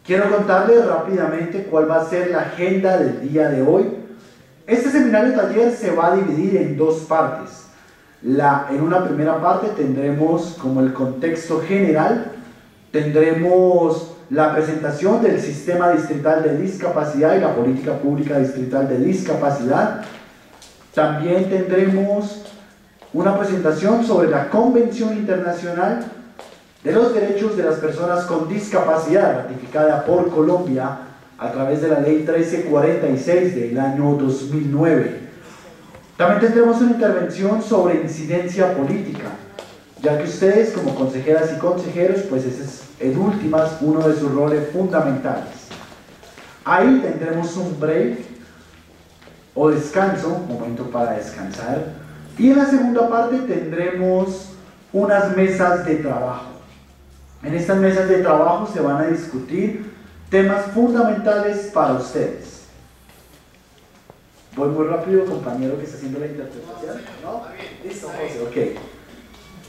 Quiero contarles rápidamente cuál va a ser la agenda del día de hoy. Este seminario taller se va a dividir en dos partes. En una primera parte tendremos como el contexto general, tendremos la presentación del Sistema Distrital de Discapacidad y la Política Pública Distrital de Discapacidad. También tendremos una presentación sobre la Convención Internacional de los Derechos de las Personas con Discapacidad, ratificada por Colombia a través de la Ley 1346 del año 2009. También tendremos una intervención sobre incidencia política, ya que ustedes como consejeras y consejeros, pues ese es en últimas uno de sus roles fundamentales. Ahí tendremos un break o descanso, momento para descansar, y en la segunda parte tendremos unas mesas de trabajo. En estas mesas de trabajo se van a discutir temas fundamentales para ustedes. Voy muy rápido, compañero que está haciendo la interpretación. ¿No? Listo, José, ok.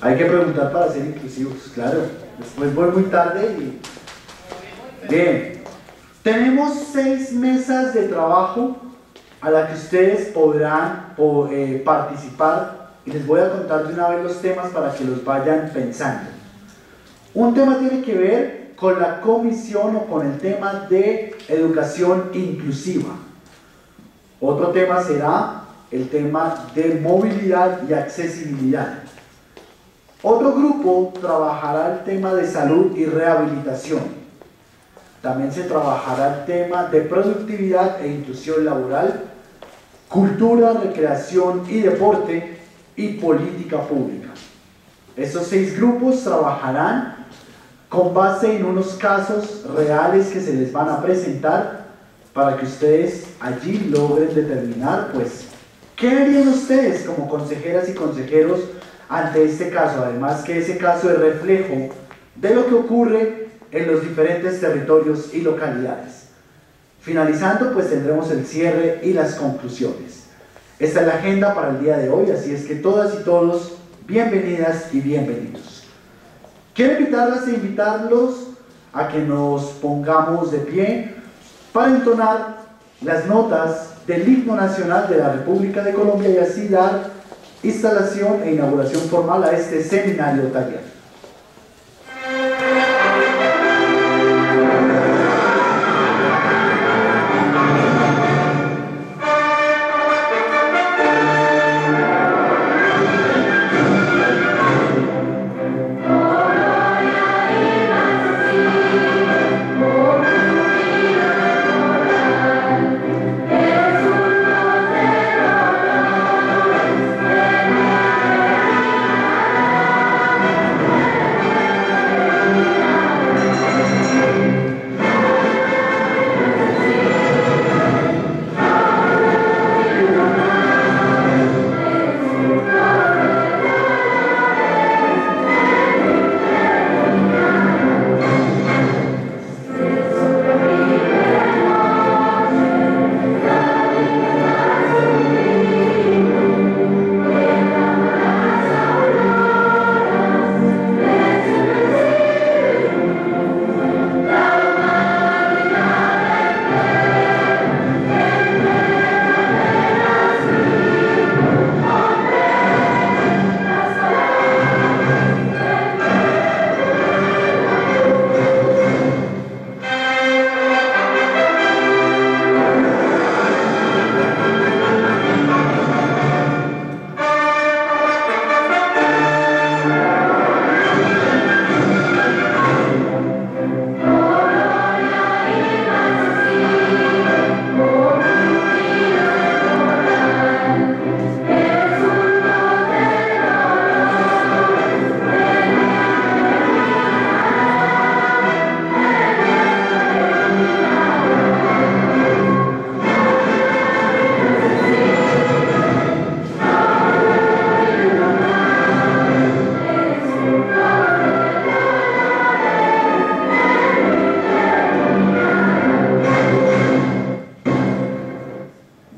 Hay que preguntar para ser inclusivos, claro. Después voy muy tarde y... Bien. Tenemos 6 mesas de trabajo a las que ustedes podrán participar y les voy a contar de una vez los temas para que los vayan pensando. Un tema tiene que ver con la comisión o con el tema de educación inclusiva. Otro tema será el tema de movilidad y accesibilidad. Otro grupo trabajará el tema de salud y rehabilitación. También se trabajará el tema de productividad e inclusión laboral, cultura, recreación y deporte y política pública. Estos 6 grupos trabajarán con base en unos casos reales que se les van a presentar para que ustedes allí logren determinar, pues, ¿qué harían ustedes como consejeras y consejeros ante este caso? Además que ese caso es reflejo de lo que ocurre en los diferentes territorios y localidades. Finalizando, pues tendremos el cierre y las conclusiones. Esta es la agenda para el día de hoy, así es que todas y todos, bienvenidas y bienvenidos. Quiero invitarlas e invitarlos a que nos pongamos de pie para entonar las notas del himno nacional de la República de Colombia y así dar instalación e inauguración formal a este seminario taller.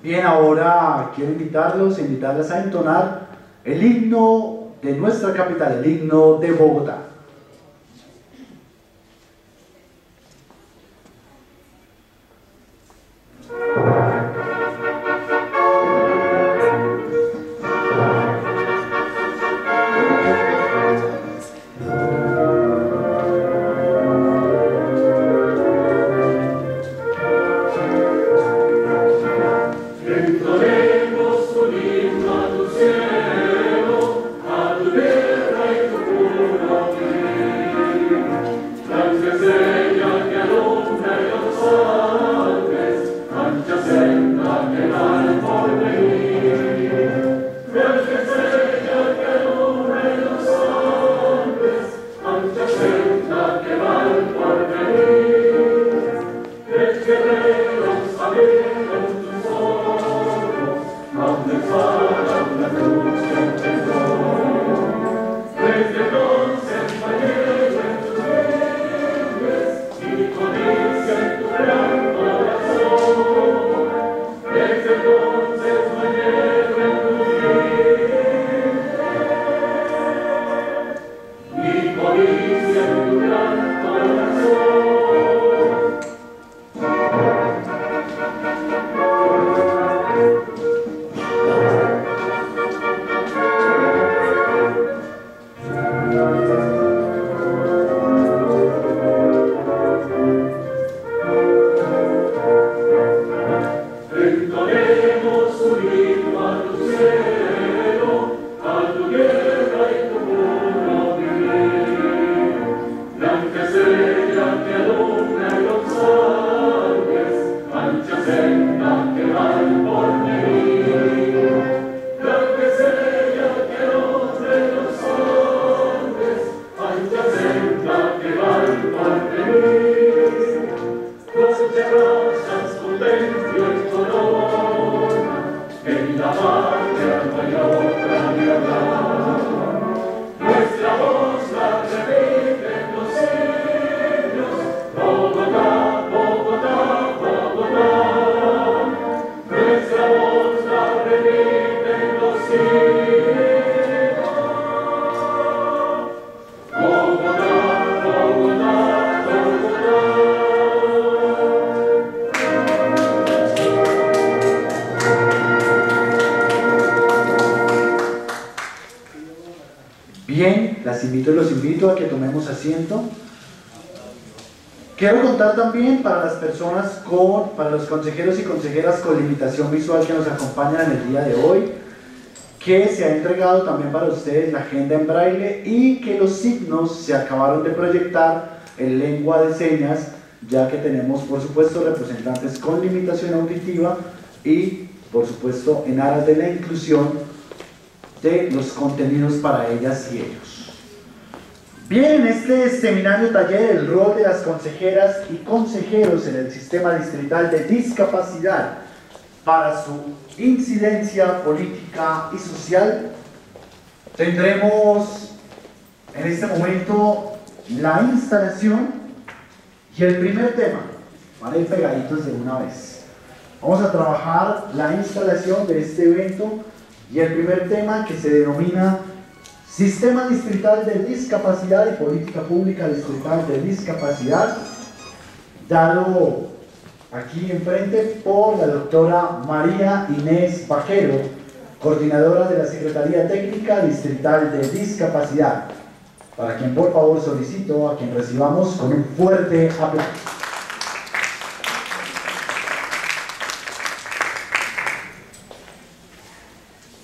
Bien, ahora quiero invitarlas a entonar el himno de nuestra capital, el himno de Bogotá. Los invito a que tomemos asiento. Quiero contar también para las personas para los consejeros y consejeras con limitación visual que nos acompañan en el día de hoy, que se ha entregado también para ustedes la agenda en braille y que los signos se acabaron de proyectar en lengua de señas, ya que tenemos por supuesto representantes con limitación auditiva y por supuesto en aras de la inclusión de los contenidos para ellas y ellos. Bien, en este seminario taller, el rol de las consejeras y consejeros en el sistema distrital de discapacidad para su incidencia política y social, tendremos en este momento la instalación y el primer tema. Van a ir pegaditos de una vez. Vamos a trabajar la instalación de este evento y el primer tema, que se denomina Sistema Distrital de Discapacidad y Política Pública Distrital de Discapacidad, dado aquí enfrente por la doctora María Inés Vaquero, coordinadora de la Secretaría Técnica Distrital de Discapacidad, para quien por favor solicito a quien recibamos con un fuerte aplauso.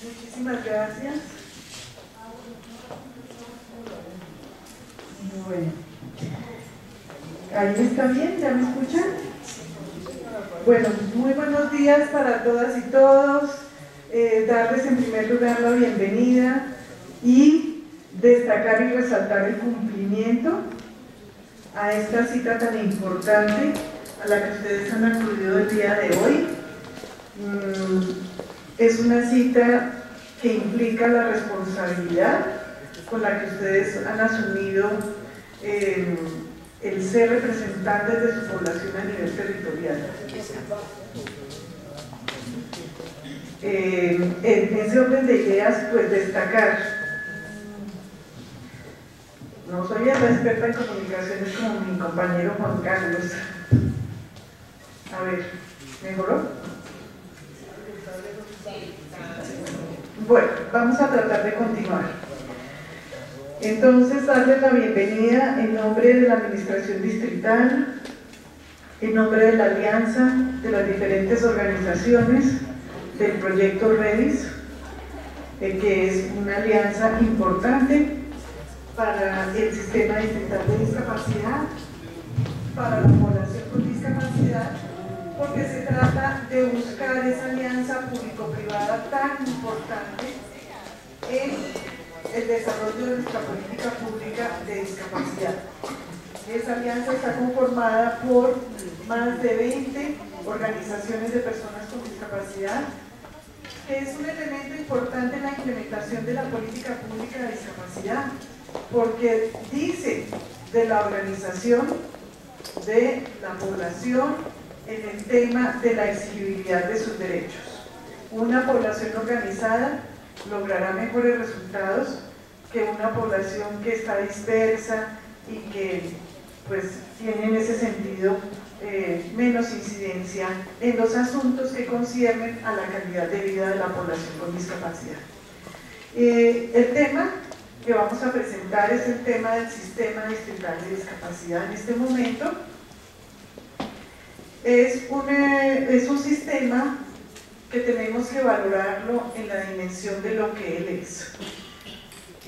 Muchísimas gracias. Bueno, ¿ahí está bien? ¿Ya me escuchan? Bueno, muy buenos días para todas y todos. Darles en primer lugar la bienvenida y destacar y resaltar el cumplimiento a esta cita tan importante a la que ustedes han acudido el día de hoy. Es una cita que implica la responsabilidad con la que ustedes han asumido el ser representantes de su población a nivel territorial. En ese orden de ideas, pues destacar, no soy la experta en comunicaciones como mi compañero Juan Carlos. A ver, ¿mejoró? Bueno, vamos a tratar de continuar. Entonces, darles la bienvenida en nombre de la Administración Distrital, en nombre de la alianza de las diferentes organizaciones del proyecto REDIS, que es una alianza importante para el sistema distrital de discapacidad, para la población con discapacidad, porque se trata de buscar esa alianza público-privada tan importante en el desarrollo de nuestra política pública de discapacidad. Esa alianza está conformada por más de 20 organizaciones de personas con discapacidad, que es un elemento importante en la implementación de la política pública de discapacidad, porque dice de la organización de la población en el tema de la exigibilidad de sus derechos. Una población organizada logrará mejores resultados que una población que está dispersa y que pues tiene en ese sentido menos incidencia en los asuntos que conciernen a la calidad de vida de la población con discapacidad. El tema que vamos a presentar es el tema del Sistema Distrital de Discapacidad. En este momento es un sistema que tenemos que valorarlo en la dimensión de lo que él es.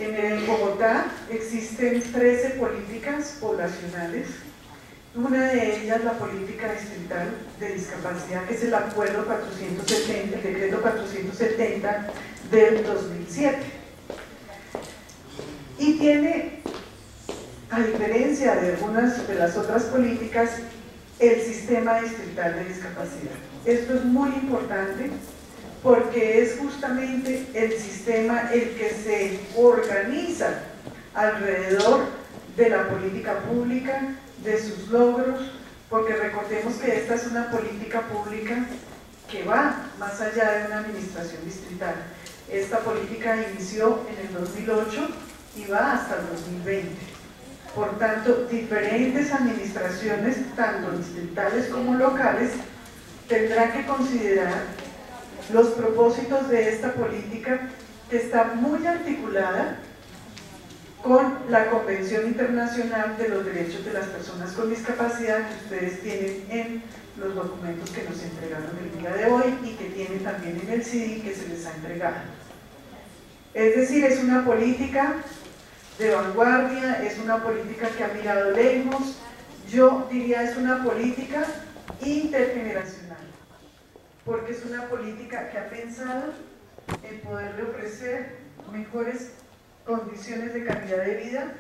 En Bogotá existen 13 políticas poblacionales. Una de ellas, la política distrital de discapacidad, que es el acuerdo 470, el decreto 470 del 2007. Y tiene a diferencia de algunas de las otras políticas, el sistema distrital de discapacidad. Esto es muy importante porque es justamente el sistema el que se organiza alrededor de la política pública, de sus logros, porque recordemos que esta es una política pública que va más allá de una administración distrital. Esta política inició en el 2008 y va hasta el 2020. Por tanto, diferentes administraciones, tanto distritales como locales, tendrán que considerar los propósitos de esta política, que está muy articulada con la Convención Internacional de los Derechos de las Personas con Discapacidad, que ustedes tienen en los documentos que nos entregaron el día de hoy y que tienen también en el CD que se les ha entregado. Es decir, es una política de vanguardia, es una política que ha mirado lejos, yo diría es una política intergeneracional, porque es una política que ha pensado en poderle ofrecer mejores condiciones de calidad de vida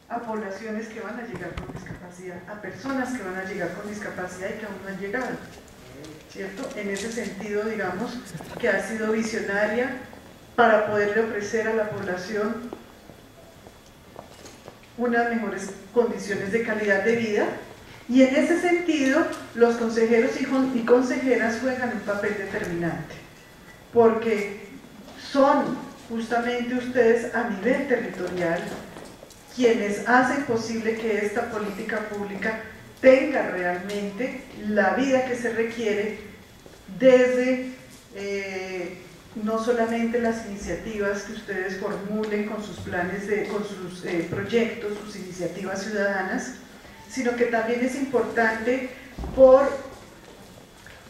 a poblaciones que van a llegar con discapacidad, a personas que van a llegar con discapacidad y que aún no han llegado, ¿cierto? En ese sentido, digamos, que ha sido visionaria para poderle ofrecer a la población unas mejores condiciones de calidad de vida, y en ese sentido los consejeros y consejeras juegan un papel determinante, porque son justamente ustedes a nivel territorial quienes hacen posible que esta política pública tenga realmente la vida que se requiere desde no solamente las iniciativas que ustedes formulen con sus planes, con sus proyectos, sus iniciativas ciudadanas, sino que también es importante por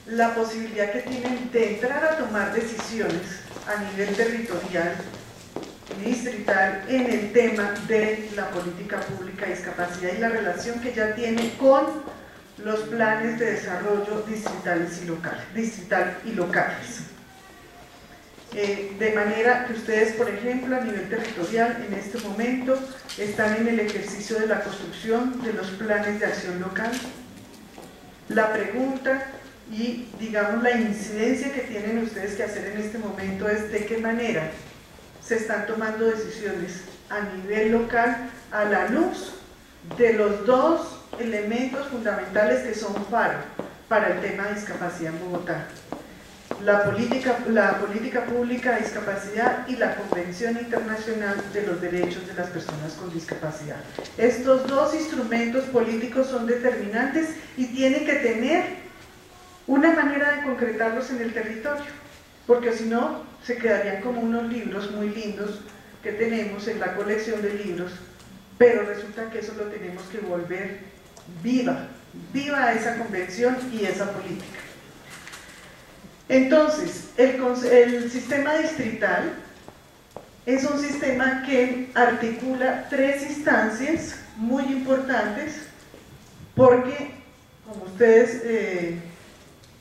la posibilidad que tienen de entrar a tomar decisiones a nivel territorial y distrital en el tema de la política pública de discapacidad y la relación que ya tiene con los planes de desarrollo distritales y locales. De manera que ustedes, por ejemplo, a nivel territorial, en este momento, están en el ejercicio de la construcción de los planes de acción local. La pregunta y, digamos, la incidencia que tienen ustedes que hacer en este momento es de qué manera se están tomando decisiones a nivel local a la luz de los dos elementos fundamentales que son faro para el tema de discapacidad en Bogotá: la política pública de discapacidad y la Convención Internacional de los Derechos de las Personas con Discapacidad. Estos dos instrumentos políticos son determinantes y tienen que tener una manera de concretarlos en el territorio, porque si no se quedarían como unos libros muy lindos que tenemos en la colección de libros, pero resulta que eso lo tenemos que volver viva esa convención y esa política. Entonces, el sistema distrital es un sistema que articula tres instancias muy importantes, porque, como ustedes,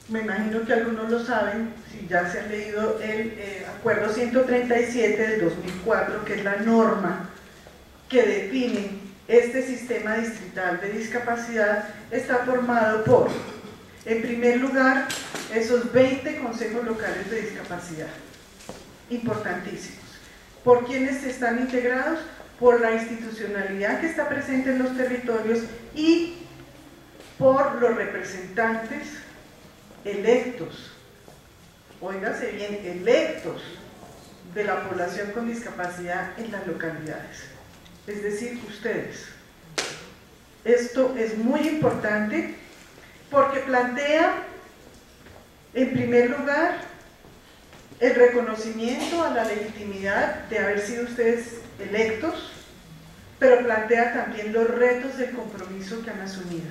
me imagino que algunos lo saben, si ya se han leído el Acuerdo 137 del 2004, que es la norma que define este sistema distrital de discapacidad, está formado por, en primer lugar, esos 20 consejos locales de discapacidad, importantísimos. ¿Por quiénes están integrados? Por la institucionalidad que está presente en los territorios y por los representantes electos, óigase bien, electos de la población con discapacidad en las localidades, es decir, ustedes. Esto es muy importante porque plantea, en primer lugar, el reconocimiento a la legitimidad de haber sido ustedes electos, pero plantea también los retos del compromiso que han asumido,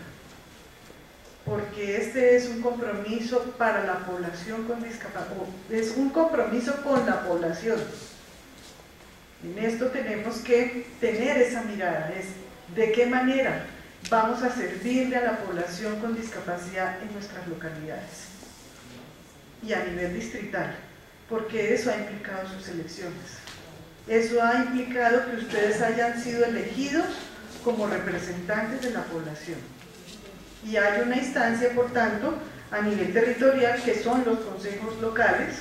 porque este es un compromiso para la población con discapacidad, es un compromiso con la población. En esto tenemos que tener esa mirada, es de qué manera vamos a servirle a la población con discapacidad en nuestras localidades y a nivel distrital, porque eso ha implicado sus elecciones, eso ha implicado que ustedes hayan sido elegidos como representantes de la población. Y hay una instancia, por tanto, a nivel territorial, que son los consejos locales,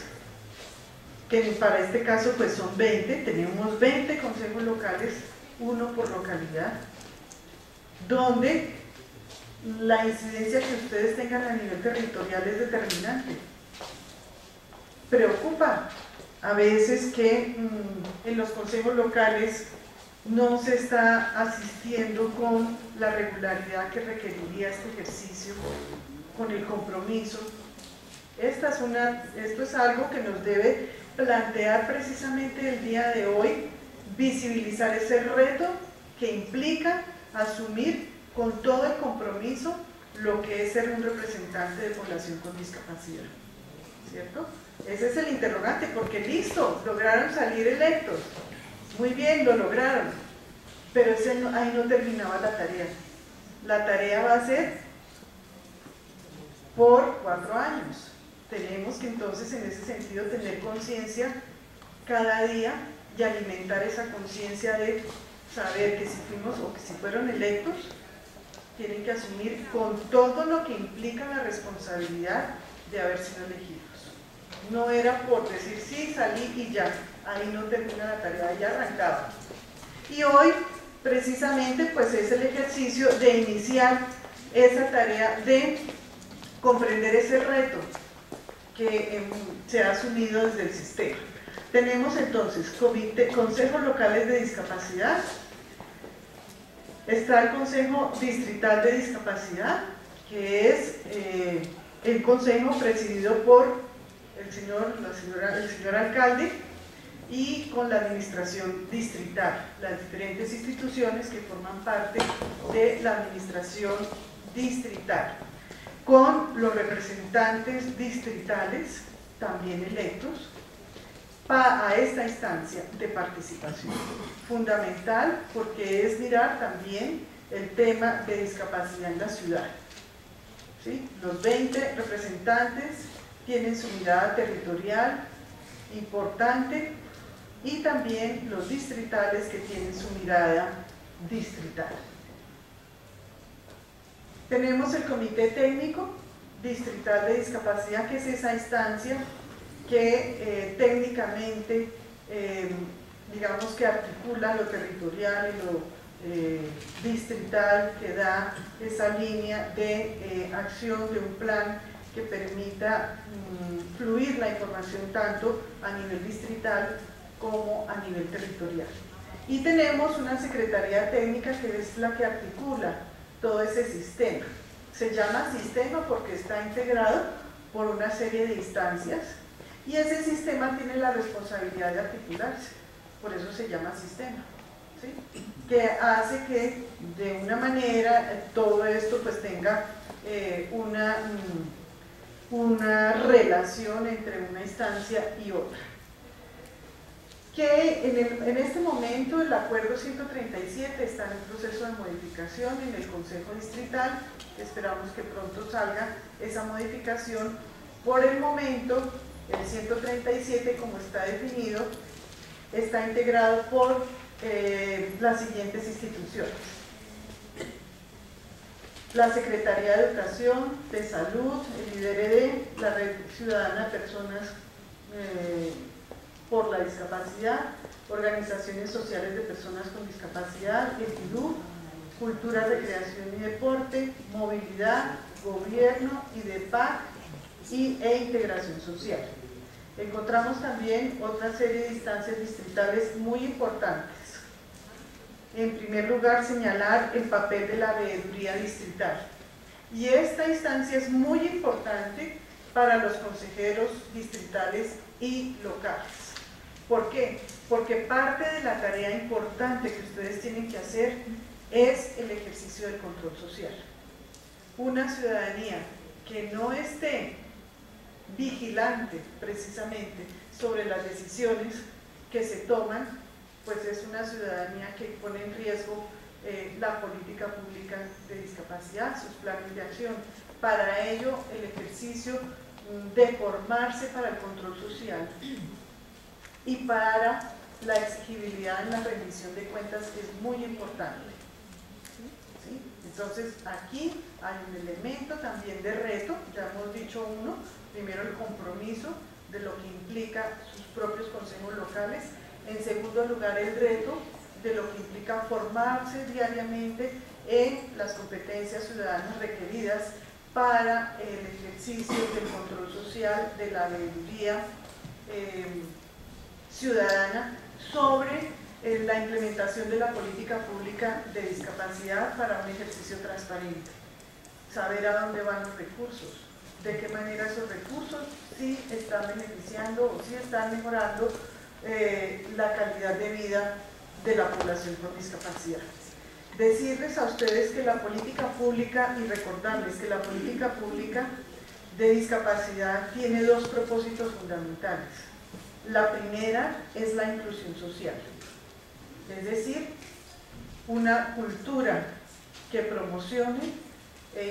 que para este caso pues son 20, tenemos 20 consejos locales, uno por localidad, donde la incidencia que ustedes tengan a nivel territorial es determinante. Preocupa a veces que en los consejos locales no se está asistiendo con la regularidad que requeriría este ejercicio, con el compromiso. Esto es algo que nos debe plantear precisamente el día de hoy, visibilizar ese reto que implica asumir con todo el compromiso lo que es ser un representante de población con discapacidad, ¿cierto? Ese es el interrogante, porque listo, lograron salir electos, muy bien, lo lograron, pero ahí no terminaba la tarea. La tarea va a ser por 4 años. Tenemos que entonces en ese sentido tener conciencia cada día y alimentar esa conciencia de saber que si fuimos o que si fueron electos, tienen que asumir con todo lo que implica la responsabilidad de haber sido elegidos. No era por decir sí, salí y ya, ahí no termina la tarea, ya arrancaba. Y hoy precisamente pues es el ejercicio de iniciar esa tarea de comprender ese reto que se ha asumido desde el sistema. Tenemos entonces consejos locales de discapacidad, está el Consejo Distrital de Discapacidad, que es el consejo presidido por el señor alcalde y con la administración distrital, las diferentes instituciones que forman parte de la administración distrital, con los representantes distritales también electos a esta instancia de participación. Fundamental porque es mirar también el tema de discapacidad en la ciudad. ¿Sí? Los 20 representantes tienen su mirada territorial importante y también los distritales que tienen su mirada distrital. Tenemos el Comité Técnico Distrital de Discapacidad, que es esa instancia que técnicamente, digamos que articula lo territorial y lo distrital, que da esa línea de acción de un plan que permita fluir la información tanto a nivel distrital como a nivel territorial. Y tenemos una Secretaría Técnica que es la que articula todo ese sistema. Se llama sistema porque está integrado por una serie de instancias y ese sistema tiene la responsabilidad de articularse, por eso se llama sistema, ¿sí? Que hace que de una manera todo esto pues tenga una relación entre una instancia y otra. Que en este momento el acuerdo 137 está en proceso de modificación en el Consejo Distrital, esperamos que pronto salga esa modificación. Por el momento el 137, como está definido, está integrado por las siguientes instituciones: la Secretaría de Educación, de Salud, el IDRD, la Red Ciudadana de Personas por la Discapacidad, Organizaciones Sociales de Personas con Discapacidad, el IDU, Cultura, Recreación y Deporte, Movilidad, Gobierno, IDEPAC e Integración Social. Encontramos también otra serie de instancias distritales muy importantes. En primer lugar, señalar el papel de la veeduría distrital. Y esta instancia es muy importante para los consejeros distritales y locales. ¿Por qué? Porque parte de la tarea importante que ustedes tienen que hacer es el ejercicio del control social. Una ciudadanía que no esté vigilante precisamente sobre las decisiones que se toman, pues es una ciudadanía que pone en riesgo la política pública de discapacidad, sus planes de acción. Para ello, el ejercicio de formarse para el control social y para la exigibilidad en la rendición de cuentas es muy importante. Entonces aquí hay un elemento también de reto, ya hemos dicho uno, primero el compromiso de lo que implica sus propios consejos locales, en segundo lugar el reto de lo que implica formarse diariamente en las competencias ciudadanas requeridas para el ejercicio del control social, de la veeduría ciudadana sobre la implementación de la política pública de discapacidad para un ejercicio transparente. Saber a dónde van los recursos, de qué manera esos recursos sí están beneficiando o sí están mejorando la calidad de vida de la población con discapacidad. Decirles a ustedes que la política pública, y recordarles que la política pública de discapacidad tiene dos propósitos fundamentales. La primera es la inclusión social, es decir, una cultura que promocione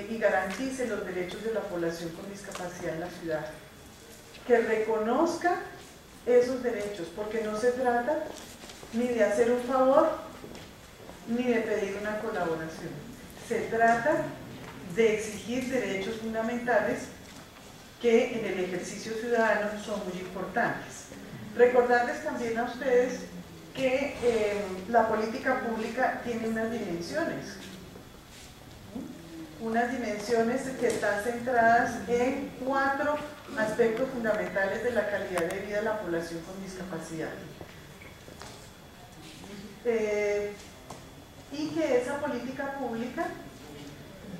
y garantice los derechos de la población con discapacidad en la ciudad, que reconozca esos derechos, porque no se trata ni de hacer un favor ni de pedir una colaboración, se trata de exigir derechos fundamentales que en el ejercicio ciudadano son muy importantes. Recordarles también a ustedes que la política pública tiene unas dimensiones que están centradas en 4 aspectos fundamentales de la calidad de vida de la población con discapacidad. Y que esa política pública,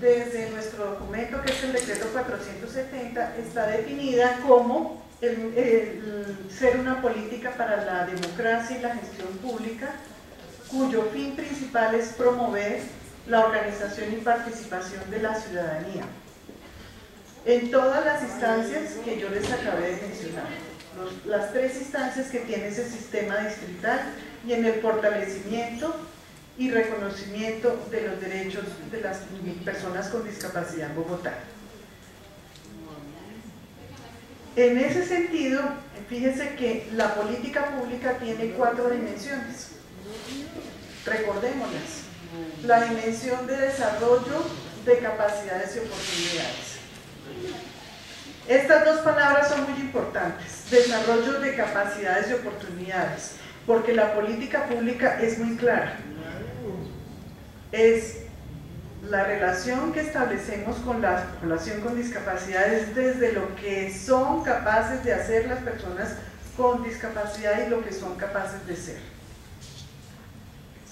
desde nuestro documento, que es el decreto 470, está definida como el ser una política para la democracia y la gestión pública, cuyo fin principal es promover la organización y participación de la ciudadanía en todas las instancias que yo les acabé de mencionar, las 3 instancias que tiene ese sistema distrital, y en el fortalecimiento y reconocimiento de los derechos de las personas con discapacidad en Bogotá. En ese sentido, fíjense que la política pública tiene 4 dimensiones. Recordémoslas. La dimensión de desarrollo de capacidades y oportunidades. Estas 2 palabras son muy importantes, desarrollo de capacidades y oportunidades, porque la política pública es muy clara. Es la relación que establecemos con la población con discapacidades desde lo que son capaces de hacer las personas con discapacidad y lo que son capaces de ser.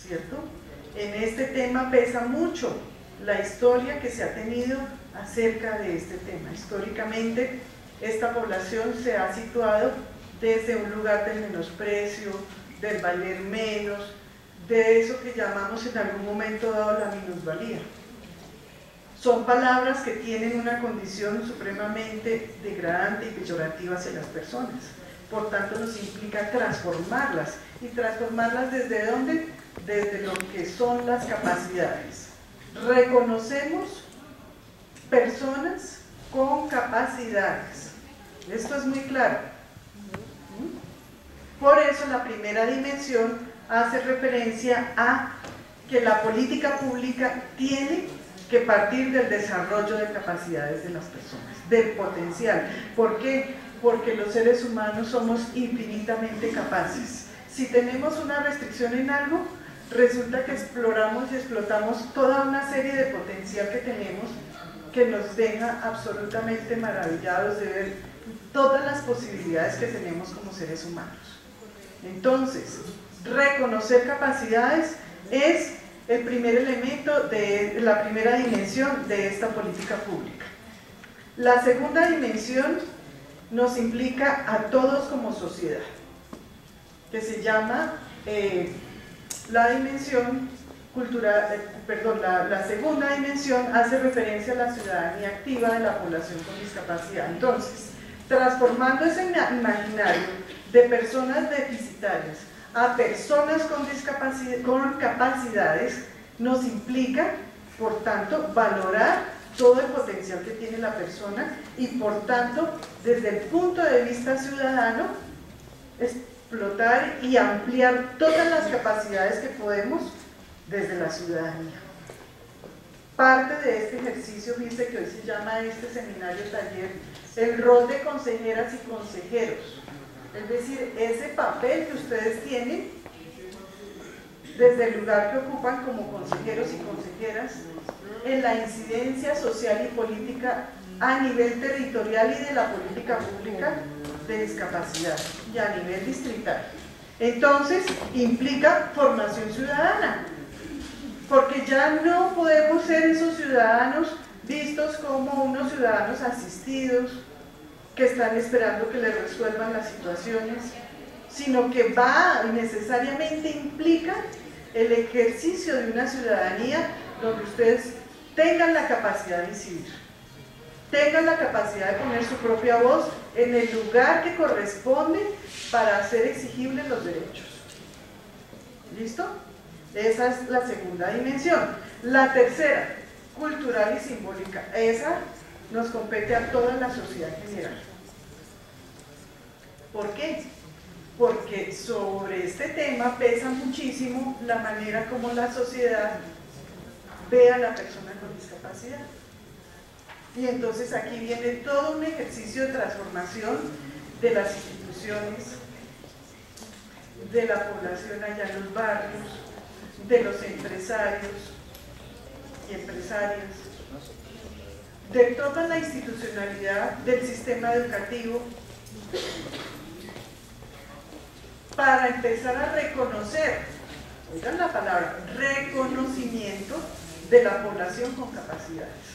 ¿Cierto? En este tema pesa mucho la historia que se ha tenido acerca de este tema. Históricamente, esta población se ha situado desde un lugar del menosprecio, del valer menos, de eso que llamamos en algún momento dado la minusvalía. Son palabras que tienen una condición supremamente degradante y peyorativa hacia las personas. Por tanto, nos implica transformarlas. ¿Y transformarlas desde dónde? Desde lo que son las capacidades. Reconocemos personas con capacidades. Esto es muy claro. Por eso la primera dimensión hace referencia a que la política pública tiene que partir del desarrollo de capacidades de las personas, del potencial. ¿Por qué? Porque los seres humanos somos infinitamente capaces. Si tenemos una restricción en algo, resulta que exploramos y explotamos toda una serie de potencial que tenemos, que nos deja absolutamente maravillados de ver todas las posibilidades que tenemos como seres humanos. Entonces, reconocer capacidades es el primer elemento de la primera dimensión de esta política pública. La segunda dimensión nos implica a todos como sociedad, que se llama la dimensión cultural, la segunda dimensión hace referencia a la ciudadanía activa de la población con discapacidad. Entonces, transformando ese imaginario de personas deficitarias a personas con capacidades, nos implica, por tanto, valorar todo el potencial que tiene la persona y, por tanto, desde el punto de vista ciudadano, explotar y ampliar todas las capacidades que podemos desde la ciudadanía. parte de este ejercicio, fíjense que hoy se llama este seminario taller, el rol de consejeras y consejeros. Es decir, ese papel que ustedes tienen desde el lugar que ocupan como consejeros y consejeras en la incidencia social y política a nivel territorial y de la política pública de discapacidad y a nivel distrital. Entonces, implica formación ciudadana, porque ya no podemos ser esos ciudadanos vistos como unos ciudadanos asistidos que están esperando que les resuelvan las situaciones, sino que va y necesariamente implica el ejercicio de una ciudadanía donde ustedes tengan la capacidad de incidir, tengan la capacidad de poner su propia voz en el lugar que corresponde para hacer exigibles los derechos. ¿Listo? Esa es la segunda dimensión. La tercera, cultural y simbólica. Esa nos compete a toda la sociedad en general. ¿Por qué? Porque sobre este tema pesa muchísimo la manera como la sociedad ve a la persona con discapacidad. Y entonces aquí viene todo un ejercicio de transformación de las instituciones, de la población allá en los barrios, de los empresarios y empresarias, de toda la institucionalidad del sistema educativo, para empezar a reconocer, oigan la palabra, reconocimiento de la población con capacidades.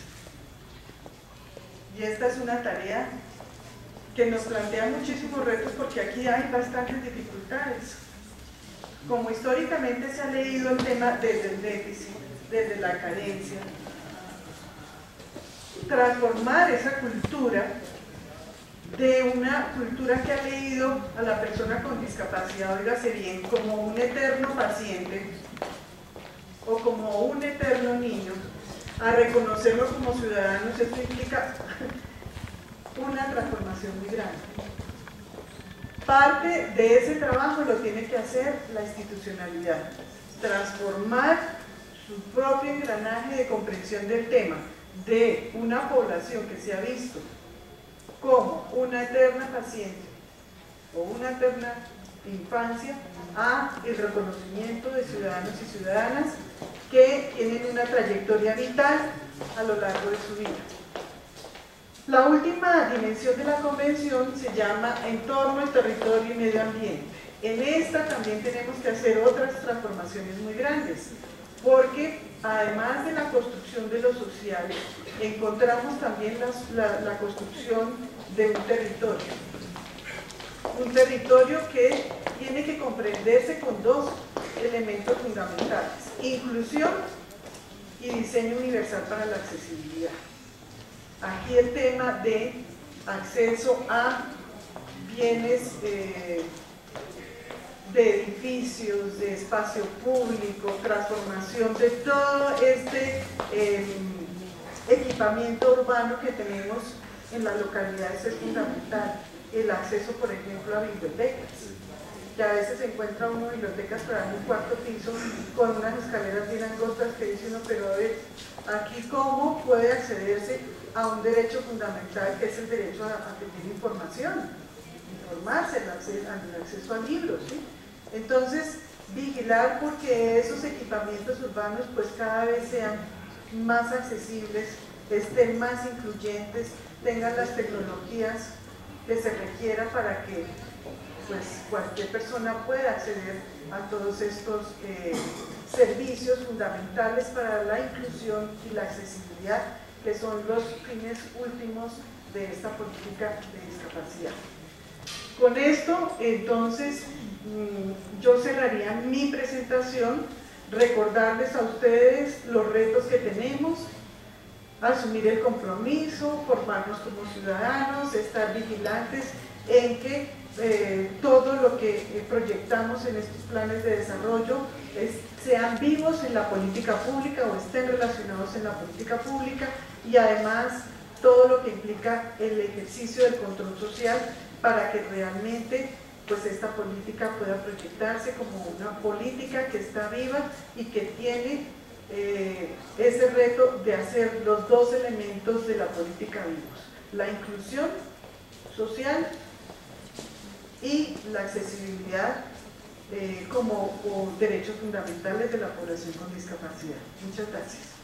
Y esta es una tarea que nos plantea muchísimos retos porque aquí hay bastantes dificultades. Como históricamente se ha leído el tema desde el déficit, desde la carencia, transformar esa cultura de una cultura que ha leído a la persona con discapacidad, oígase bien, como un eterno paciente o como un eterno niño, a reconocerlo como ciudadanos. Esto implica una transformación muy grande. Parte de ese trabajo lo tiene que hacer la institucionalidad, transformar su propio engranaje de comprensión del tema, de una población que se ha visto como una eterna paciente o una eterna infancia, a el reconocimiento de ciudadanos y ciudadanas que tienen una trayectoria vital a lo largo de su vida. La última dimensión de la convención se llama entorno, el territorio y medio ambiente. En esta también tenemos que hacer otras transformaciones muy grandes, porque además de la construcción de lo social, encontramos también la construcción de un territorio que tiene que comprenderse con dos elementos fundamentales: inclusión y diseño universal para la accesibilidad. Aquí el tema de acceso a bienes de edificios, de espacio público, transformación de todo este equipamiento urbano que tenemos en las localidades es fundamental. El acceso, por ejemplo, a bibliotecas, que a veces se encuentra uno en bibliotecas para un cuarto piso con unas escaleras bien angostas que dice uno, pero a ver, aquí cómo puede accederse a un derecho fundamental que es el derecho a tener información, informarse, el acceso a libros, ¿sí? Entonces, vigilar porque esos equipamientos urbanos pues cada vez sean más accesibles, estén más incluyentes, tengan las tecnologías que se requiera para que pues cualquier persona pueda acceder a todos estos servicios fundamentales para la inclusión y la accesibilidad, que son los fines últimos de esta política de discapacidad. Con esto, entonces, yo cerraría mi presentación, recordarles a ustedes los retos que tenemos, asumir el compromiso, formarnos como ciudadanos, estar vigilantes en que todo lo que proyectamos en estos planes de desarrollo sean vivos en la política pública o estén relacionados en la política pública, y además todo lo que implica el ejercicio del control social para que realmente pues esta política pueda proyectarse como una política que está viva y que tiene ese reto de hacer los dos elementos de la política vivos: la inclusión social y la accesibilidad como derechos fundamentales de la población con discapacidad. Muchas gracias.